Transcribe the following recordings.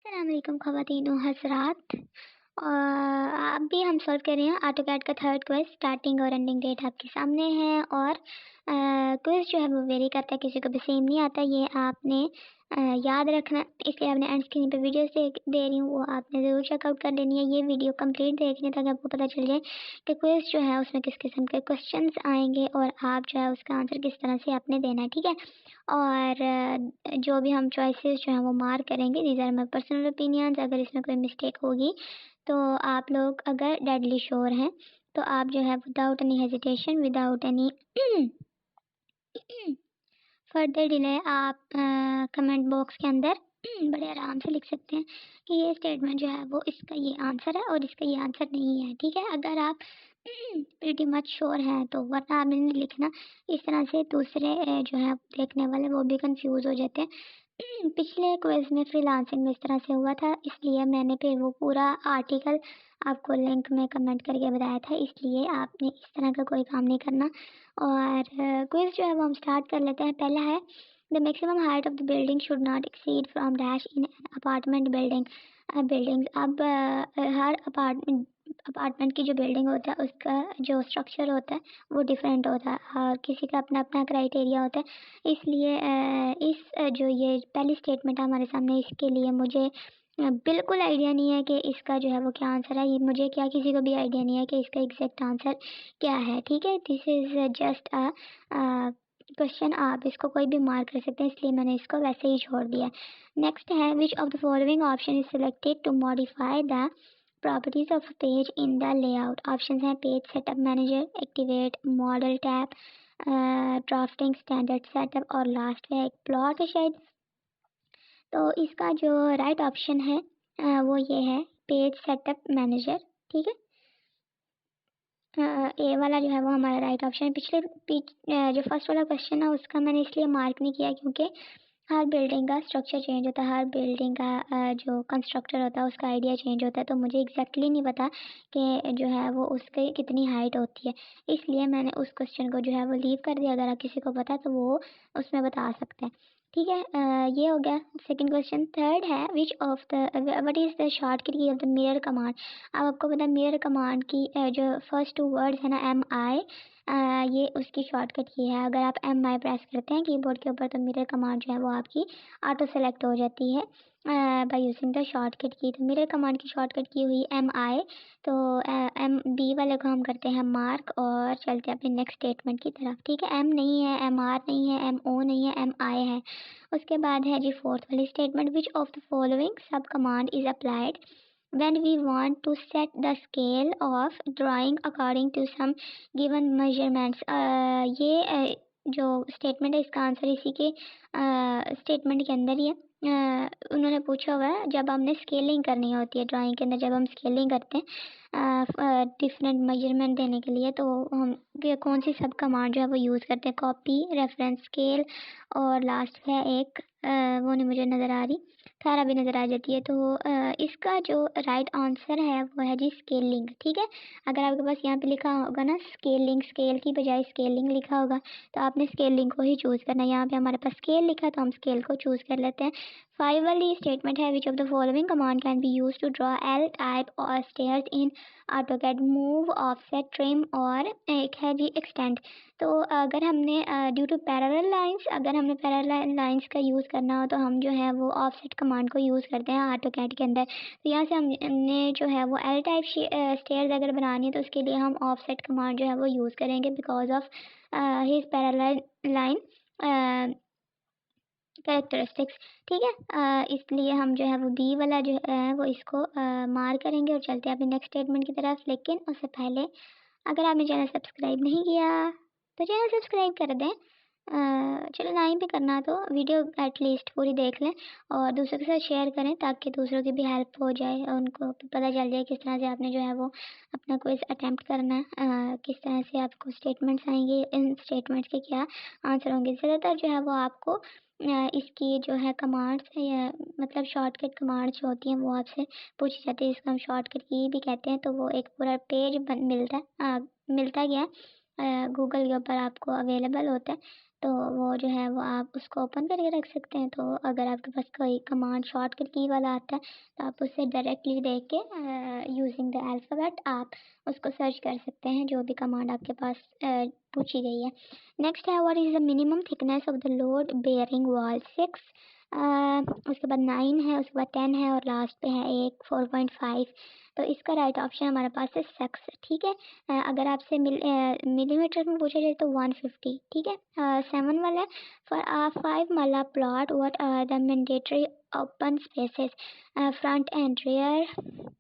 अस्सलाम वालेकुम ख़वातीन व हज़रात। आप भी हम सॉल्व कर रहे हैं ऑटोकैड का थर्ड क्विज़। स्टार्टिंग और एंडिंग डेट आपके सामने है और क्विज़ जो है वो वेरी करता है, किसी को भी सेम नहीं आता। ये आपने याद रखना, इसलिए आपने एंड स्क्रीन पे वीडियोस दे रही हूँ, वो आपने ज़रूर चेकआउट कर लेनी है। ये वीडियो कंप्लीट देखने तक आपको पता चल जाए कि क्विज़ जो है उसमें किस किस्म के क्वेश्चंस आएंगे और आप जो है उसका आंसर किस तरह से आपने देना है, ठीक है। और जो भी हम चॉइसेस जो हैं वो मार्क करेंगे, these are my personal opinions. अगर इसमें कोई मिस्टेक होगी तो आप लोग अगर डेडली श्योर हैं तो आप जो है without any hesitation, without any further delay आप कमेंट बॉक्स के अंदर बड़े आराम से लिख सकते हैं कि ये स्टेटमेंट जो है वो इसका ये आंसर है और इसका ये आंसर नहीं है, ठीक है। अगर आप प्रीटी मच श्योर हैं तो वरना आपने नहीं लिखना। इस तरह से दूसरे जो है देखने वाले वो भी कंफ्यूज हो जाते हैं। पिछले क्विज में फ्रीलांसिंग में इस तरह से हुआ था, इसलिए मैंने फिर वो पूरा आर्टिकल आपको लिंक में कमेंट करके बताया था, इसलिए आपने इस तरह का कोई काम नहीं करना। और क्विज जो है वो हम स्टार्ट कर लेते हैं। पहला है the maximum height of the building should not exceed from dash in apartment building. अब हर अपार्टमेंट की जो बिल्डिंग होता है उसका जो स्ट्रक्चर होता है वो डिफरेंट होता है और किसी का अपना अपना क्राइटेरिया होता है। इसलिए जो ये पहली स्टेटमेंट है हमारे सामने, इसके लिए मुझे बिल्कुल आइडिया नहीं है कि इसका जो है वो क्या आंसर है। ये मुझे क्या किसी को भी आइडिया नहीं है कि इसका एग्जैक्ट आंसर क्या है, ठीक है। This is just a question, आप इसको कोई भी मार्क कर सकते हैं, इसलिए मैंने इसको वैसे ही छोड़ दिया। नेक्स्ट है which of the following option is selected to modify the properties of page in the layout. Option हैं page setup manager, activate model tab, drafting standard setup और लास्ट है एक प्लॉट है शायद। तो इसका जो राइट ऑप्शन है वो ये है पेज सेटअप मैनेजर, ठीक है। ए वाला जो है वो हमारा राइट ऑप्शन है। जो फर्स्ट वाला क्वेश्चन है उसका मैंने इसलिए मार्क नहीं किया क्योंकि हर बिल्डिंग का स्ट्रक्चर चेंज होता है, हर बिल्डिंग का जो कंस्ट्रक्टर होता है उसका आइडिया चेंज होता है, तो मुझे एग्जैक्टली नहीं पता कि जो है वो उसकी कितनी हाइट होती है, इसलिए मैंने उस क्वेश्चन को जो है वो लीव कर दिया। अगर आप किसी को पता तो वो उसमें बता सकते हैं, ठीक है। ये हो गया सेकंड क्वेश्चन। थर्ड है which of the what is the shortcut की ऑफ द मिरर कमांड। अब आपको पता है मिरर कमांड की जो फर्स्ट टू वर्ड्स है ना MI, ये उसकी शॉर्टकट की है। अगर आप MI प्रेस करते हैं कीबोर्ड के ऊपर तो मिरर कमांड जो है वो आपकी ऑटो सेलेक्ट हो जाती है बाय यूजिंग द शॉर्टकट की। तो मिरर कमांड की शॉर्टकट की हुई MI। तो MB वाले को हम करते हैं मार्क और चलते हैं अपने नेक्स्ट स्टेटमेंट की तरफ, ठीक है। M नहीं है, MR नहीं है, MO नहीं है, MI है। उसके बाद है जी फोर्थ वाली statement which of the following सब command is applied when we want to set the scale of drawing according to some given measurements। जो स्टेटमेंट है इसका आंसर इसी के स्टेटमेंट के अंदर ही है। उन्होंने पूछा हुआ है जब हमने स्केलिंग करनी होती है ड्राइंग के अंदर, जब हम स्केलिंग करते हैं डिफरेंट मेजरमेंट देने के लिए, तो हम कौन सी सब कमांड जो है वो यूज़ करते हैं, कॉपी, रेफरेंस, स्केल और लास्ट है एक वो नहीं मुझे नज़र आ रही, थारा भी नज़र आ जाती है। तो इसका जो राइट आंसर है वो है जी स्केलिंग, ठीक है। अगर आपके पास यहाँ पे लिखा होगा ना स्केलिंग, स्केल की बजाय स्केलिंग लिखा होगा तो आपने स्केलिंग को ही चूज़ करना है। यहाँ पे हमारे पास स्केल लिखा है तो हम स्केल को चूज़ कर लेते हैं। 5 वाली स्टेटमेंट है which of the following command can be use to draw L type और stairs in AutoCAD, move, offset, trim और एक है जी एक्सटेंड। तो अगर हमने ड्यू टू पैरेलल लाइंस, अगर हमने पैरेलल लाइंस का यूज़ करना हो तो हम जो है वो ऑफसेट कमांड को यूज़ करते हैं ऑटोकैड के अंदर। तो यहाँ से हमने जो है वो एल टाइप स्टेयर्स अगर बनानी है तो उसके लिए हम ऑफसेट कमांड जो है वो यूज़ करेंगे because of his parallel line characteristics, ठीक है। इसलिए हम जो है वो बी वाला जो है वो इसको मार करेंगे और चलते हैं अपने नेक्स्ट स्टेटमेंट की तरफ। लेकिन उससे पहले अगर आपने चैनल सब्सक्राइब नहीं किया तो चैनल सब्सक्राइब कर दें। चलो नहीं भी करना तो वीडियो एटलीस्ट पूरी देख लें और दूसरों के साथ शेयर करें ताकि दूसरों की भी हेल्प हो जाए और उनको पता चल जाए किस तरह से आपने जो है वो अपना क्विज अटैम्प्ट करना है, किस तरह से आपको स्टेटमेंट्स आएंगे, इन स्टेटमेंट्स के क्या आंसर होंगे। ज़्यादातर जो है वो आपको इसकी जो है कमांड्स या मतलब शॉर्टकट कमांड्स जो होती हैं वो आपसे पूछी जाती है, इसको हम शॉर्टकट की भी कहते हैं। तो वो एक पूरा पेज मिलता गया गूगल के ऊपर आपको अवेलेबल होता है। तो वो जो है वो आप उसको ओपन करके रख सकते हैं। तो अगर आपके पास कोई कमांड शॉर्टकट की वाला आता है तो आप उससे डायरेक्टली देख के यूजिंग द अल्फ़ाबेट आप उसको सर्च कर सकते हैं, जो भी कमांड आपके पास पूछी गई है। नेक्स्ट है what is the minimum thickness of the load bearing wall 6। उसके बाद 9 है, उसके बाद 10 है और लास्ट पे है एक 4.5। तो इसका राइट ऑप्शन हमारे पास है 6, ठीक है। अगर आपसे मिलीमीटर में पूछा जाए तो 150, ठीक है। 7 वाला फॉर 5 माला plot what are the mandatory open spaces front and rear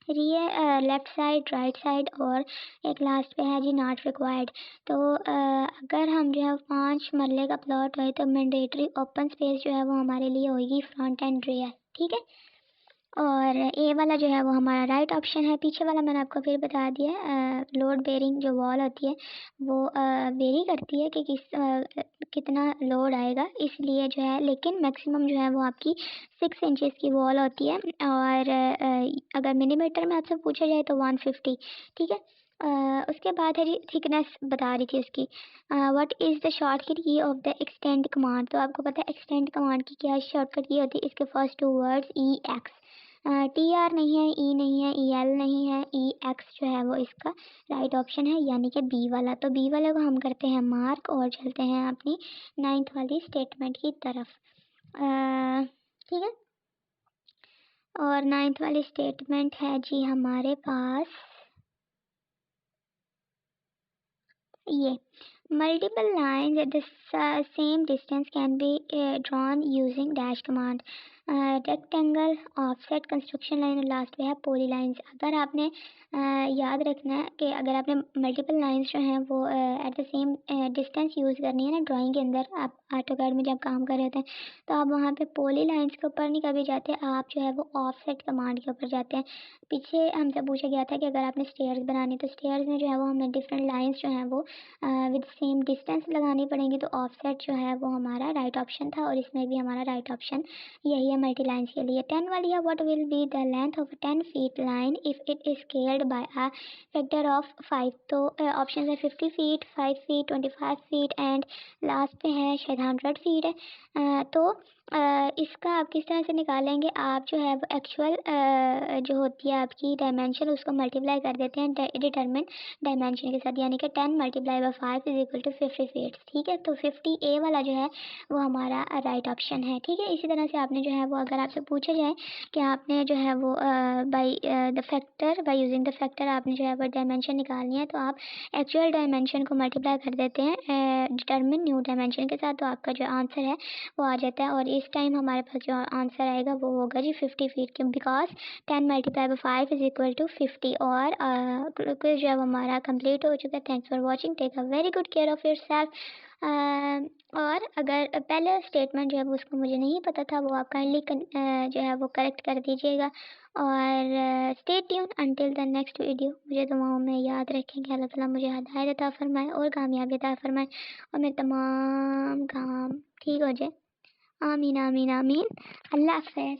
left side right side, और एक लास्ट पे है जी नॉट रिक्वायर्ड। तो अगर हम जो है 5 मरले का प्लॉट है तो मैंडेटरी ओपन स्पेस जो है वो हमारे लिए होगी फ्रंट एंड रियर, ठीक है। और ए वाला जो है वो हमारा राइट ऑप्शन है। पीछे वाला मैंने आपको फिर बता दिया, लोड बेरिंग जो वॉल होती है वो वेरी करती है कि कितना लोड आएगा, इसलिए जो है, लेकिन मैक्सिमम जो है वो आपकी 6 इंचेस की वॉल होती है। और अगर मिलीमीटर में आपसे पूछा जाए तो 150, ठीक है। उसके बाद है जी थिकनेस बता रही थी उसकी। व्हाट इज़ द शॉर्टकट की ऑफ द एक्सटेंड कमांड। तो आपको पता है एक्सटेंड कमांड की क्या शॉर्टकट की होती है, इसके फर्स्ट 2 वर्ड्स ई एक्स। टी आर नहीं है, ई नहीं है, ई एल नहीं है, ई एक्स जो है वो इसका राइट ऑप्शन है, यानी कि बी वाला। तो बी वाले को हम करते हैं मार्क और चलते हैं अपनी 9th वाली स्टेटमेंट की तरफ, ठीक है। और 9th वाली स्टेटमेंट है जी हमारे पास ये, multiple lines at the same distance can be drawn using dash command। Rectangle, offset, construction line और लास्ट में है पॉली लाइंस। अगर आपने याद रखना है कि अगर आपने मल्टीपल लाइंस जो हैं वो at the same distance use करनी है ना ड्राइंग के अंदर, आप ऑटोकैड में जब काम कर रहे होते हैं तो आप वहाँ पे पॉली लाइंस के ऊपर नहीं कभी जाते, आप जो है वो ऑफसेट कमांड के ऊपर जाते हैं। पीछे हमसे पूछा गया था कि अगर आपने स्टेयर्स बनानी तो स्टेयर्स में जो है वो हमें डिफरेंट लाइंस जो हैं वो विद सेम डिस्टेंस लगानी पड़ेंगी। तो ऑफसेट जो है वो हमारा राइट ऑप्शन था और इसमें भी हमारा राइट ऑप्शन यही है मल्टी लाइन्स के लिए। 10 वाली है what will be the length of 10 feet line if it is scaled by a factor of 5। तो ऑप्शन है 50 feet, 5 feet, 25 feet and last पे है शायद 100 फीट है। तो इसका आप किस तरह से निकालेंगे, आप जो है वो एक्चुअल जो होती है आपकी डायमेंशन उसको मल्टीप्लाई कर देते हैं डिटरमिन डायमेंशन के साथ, यानी कि 10 multiply by 5 is equal to 50 feet, ठीक है। तो 50 वाला जो है वो हमारा राइट ऑप्शन है, ठीक है। इसी तरह से आपने जो है वो अगर आपसे पूछा जाए कि आपने जो है वो by the factor, by using the factor आपने जो है वो डायमेंशन निकालनी है, तो आप एक्चुअल डायमेंशन को मल्टीप्लाई कर देते हैं डिटरमिन न्यू डायमेंशन के साथ, तो आपका जो आंसर है वो आ जाता है। और इस टाइम हमारे पास जो आंसर आएगा वो होगा जी 50 फीट, क्यों, because 10 multiply by 5 is equal to 50। और क्विज जो है हमारा कंप्लीट हो चुका है। Thanks for watching, take a very good care of yourself. और अगर पहले स्टेटमेंट जो है वो उसको मुझे नहीं पता था, वो आप काइंडली जो है वो करेक्ट कर दीजिएगा। और stay tune until the next video. मुझे दुआओं में याद रखेंगे। अल्लाह ताला मुझे हिदायत अता फरमाए और कामयाबी अता फरमाए और मेरे तमाम काम ठीक हो जाए। आमीन आमीन आमीन। अल्लाह हाफ़िज़।